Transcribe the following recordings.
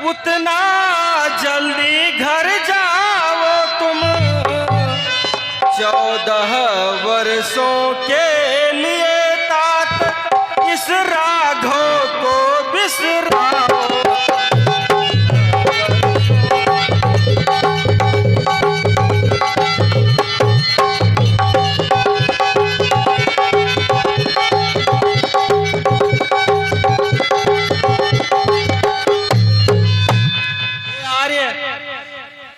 उतना जल्दी घर जाओ तुम, 14 वर्षों के लिए तात इस राघव को बिसराओ।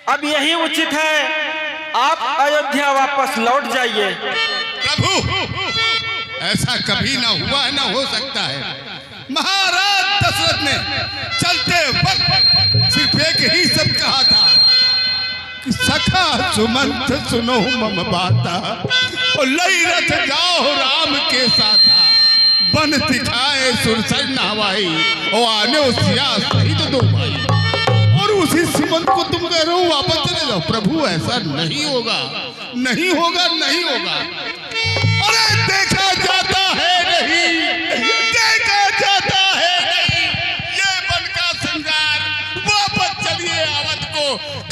अब यही उचित है, आप अयोध्या वापस लौट जाइए। प्रभु, ऐसा कभी ना हुआ है, ना हो सकता है। महाराज दशरथ ने चलते वक्त सिर्फ एक ही शब्द कहा था कि सखा सुमंत सुनो मम बाता, और लई रथ जाओ राम के साथा, बन दिखाए सुरसर नहवाई, और आने सिया सहित दो भाई। और उसी सुमंत को तुम कह रहे हो वापस चले जाओ। प्रभु, ऐसा नहीं होगा, नहीं होगा, नहीं होगा। अरे देखा जाता है नहीं, देखा जाता है नहीं, ये वन का श्रृंगार। वापस चलिए, अवध को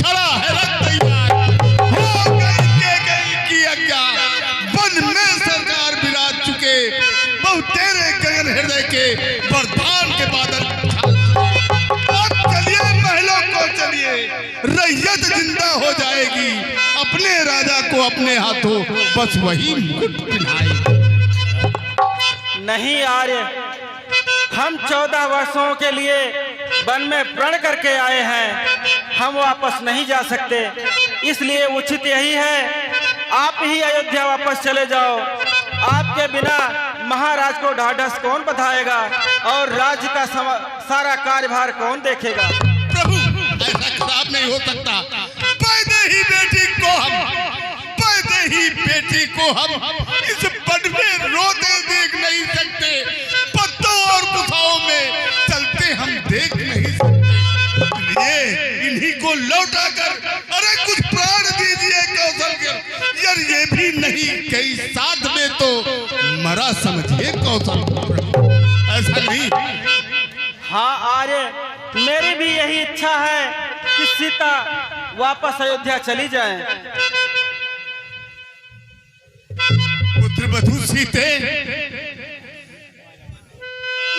खड़ा है रथ तैयार। हो गई की आज्ञा, वन में सरकार विराज चुके, बहु तेरे गगन हृदय के वरदान के बादल। चलिए, रैयत जिंदा हो जाएगी, अपने राजा को अपने हाथों बस वही मुकुट पहनाएगी। नहीं आर्य, हम 14 वर्षों के लिए वन में प्रण करके आए हैं, हम वापस नहीं जा सकते। इसलिए उचित यही है, आप ही अयोध्या वापस चले जाओ। आपके बिना महाराज को ढाढ़स कौन बधाएगा, और राज्य का सारा कार्यभार कौन देखेगा। ऐसा खराब नहीं हो सकता। पैदे ही बेटी को हम इस वन में रोते देख नहीं सकते, पत्तों और गुफाओं में चलते हम देख नहीं सकते। ये इन्हीं को लौटा कर, अरे कुछ प्राण दीजिए कौशल, यार ये भी नहीं, कई साथ में तो मरा समझिए कौशल। ऐसा नहीं। हाँ आर्य, मेरी भी यही इच्छा है कि सीता वापस अयोध्या चली जाए। पुत्रवधू सीते,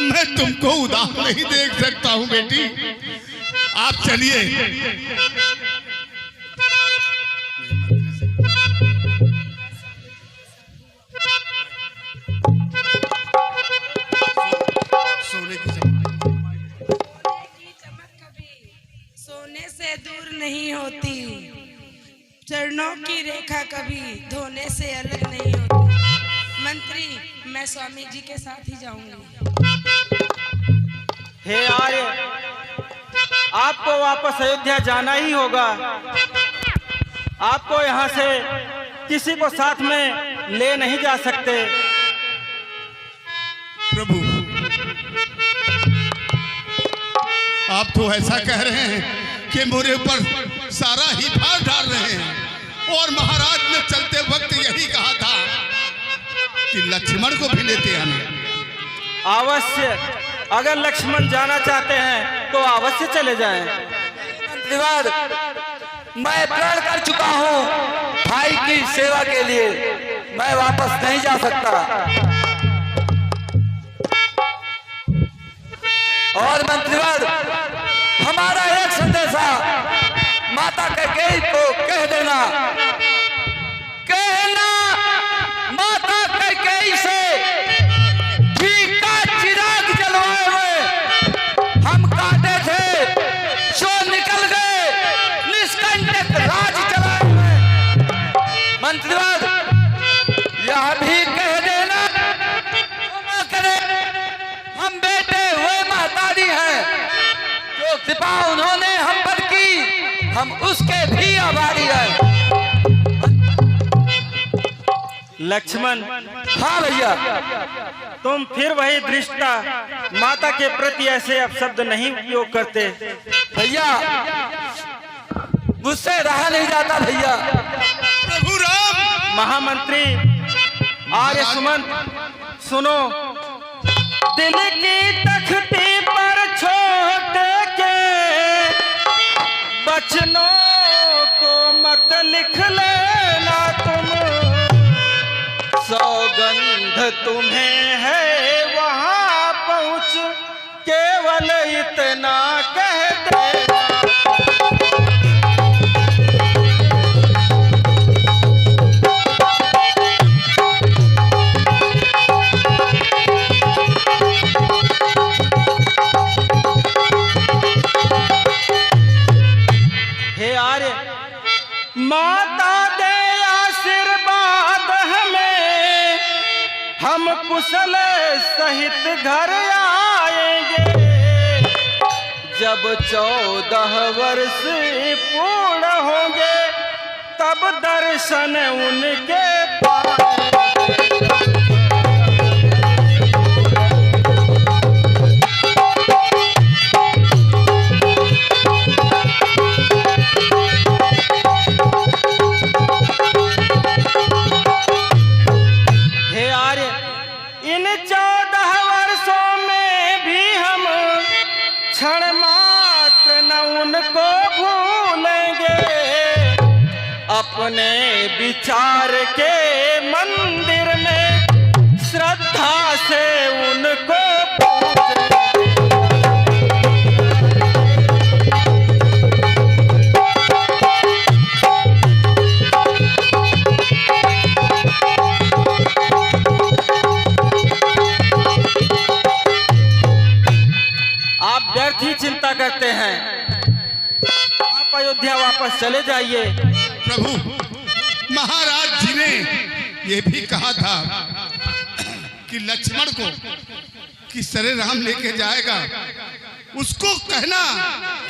मैं तुमको उदास नहीं देख सकता हूं बेटी, आप चलिए। सोने की सोने से दूर नहीं होती, चरणों की रेखा कभी धोने से अलग नहीं होती। मंत्री, मैं स्वामी जी के साथ ही जाऊंगी। हे आर्य, आपको वापस अयोध्या जाना ही होगा। आपको यहाँ से किसी को साथ में ले नहीं जा सकते। प्रभु, आप तो ऐसा कह रहे हैं कि मेरे ऊपर सारा ही भार डाल रहे हैं, और महाराज ने चलते वक्त यही कहा था कि लक्ष्मण को भी लेते आना। अवश्य, अगर लक्ष्मण जाना चाहते हैं तो अवश्य चले जाएं। धन्यवाद, मैं प्रण कर चुका हूँ भाई की सेवा के लिए, मैं वापस नहीं जा सकता। और मंत्रीवर, हमारा एक संदेशा माता कैकेयी को कह देना, कहना माता कैकेयी से घी का चिराग जलवाए हुए हम काटे थे, सो निकल गए निष्कंटक राज चलाए हुए। मंत्रीवर, यह भी कह देना करे, हम बेटे हुए महतारी हैं, जो कृपा उन्होंने हम पर की, हम उसके भी आभारी हैं। लक्ष्मण, हाँ भैया, तुम फिर वही दृष्टा माता के प्रति ऐसे अपशब्द नहीं उपयोग करते। भैया मुझसे रहा नहीं जाता भैया। प्रभु राम। महामंत्री आर्य सुमंत, सुनो। दिल की तख्ती पर छोटे के इतना कह देना। हे आर्य, माता दे आशीर्वाद हमें, हम कुशल सहित घर आएंगे। जब 14 वर्ष पूर्ण होंगे तब दर्शन उनके पाएंगे। इन 14 वर्षों में भी हम क्षण मात्र न उनको भूलेंगे। अपने विचार के मंदिर में श्रद्धा से उनको पूजेंगे। आप व्यर्थ ही चिंता करते हैं, आप अयोध्या वापस चले जाइए। प्रभु, महाराज जी ने यह भी कहा था कि लक्ष्मण को किस तरह राम लेके जाएगा, उसको कहना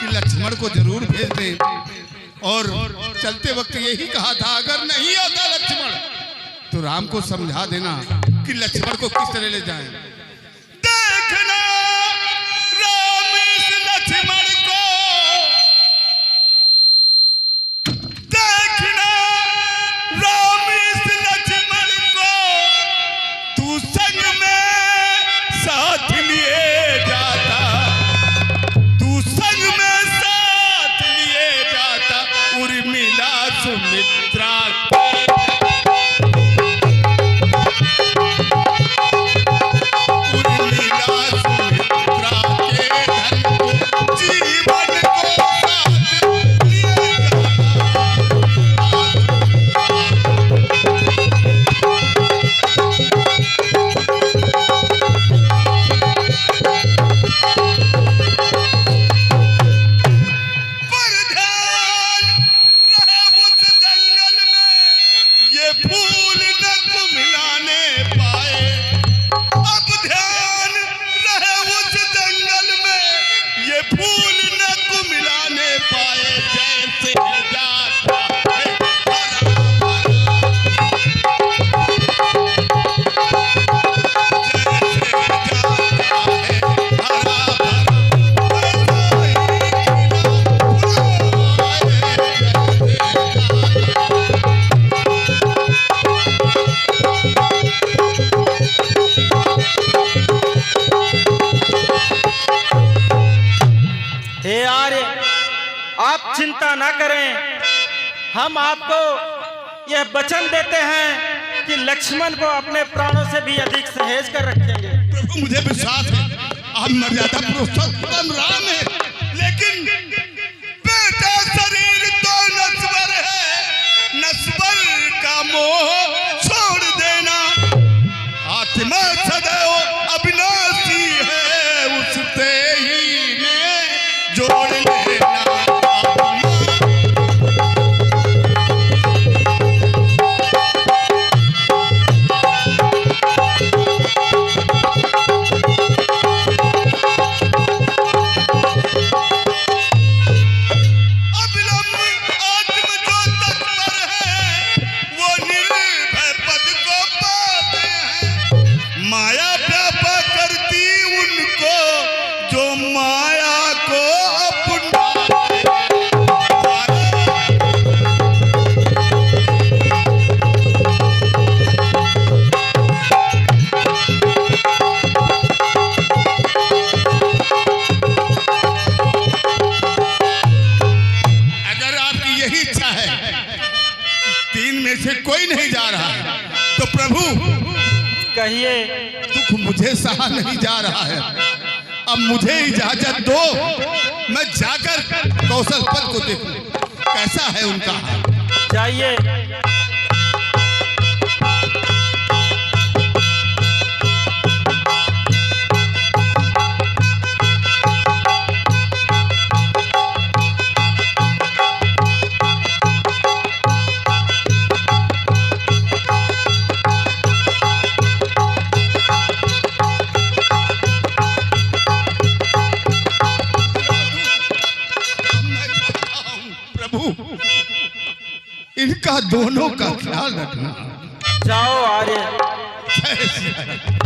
कि लक्ष्मण को जरूर भेज दे। और चलते वक्त यही कहा था, अगर नहीं आता लक्ष्मण तो राम को समझा देना कि लक्ष्मण को किस तरह ले जाए। देखना राम इस लक्ष्मण को, देखना राम इस लक्ष्मण को, तू संग में साथ लिए जाता, तू संग में साथ लिए जाता। उर्मिला सुमित्रा चिंता ना करें, हम आपको यह वचन देते हैं कि लक्ष्मण को अपने प्राणों से भी अधिक सहेज कर रखेंगे। प्रभु, मुझे विश्वास है आप मर्यादा पुरुषोत्तम राम है, लेकिन बेटा शरीर तो नश्वर है, नश्वर का मोह छोड़ देना। आत्मा सदैव अविनाशी है, उससे ही में जोड़ लेना। कोई नहीं जा रहा है तो प्रभु कहिए। दुख मुझे सहा नहीं जा रहा है। अब मुझे इजाजत दो, मैं जाकर कौशल पद को देखूं कैसा है उनका हाल। जाइए। इनका दोनों का ख्याल रखना। जाओ आर्य। जय श्री राम।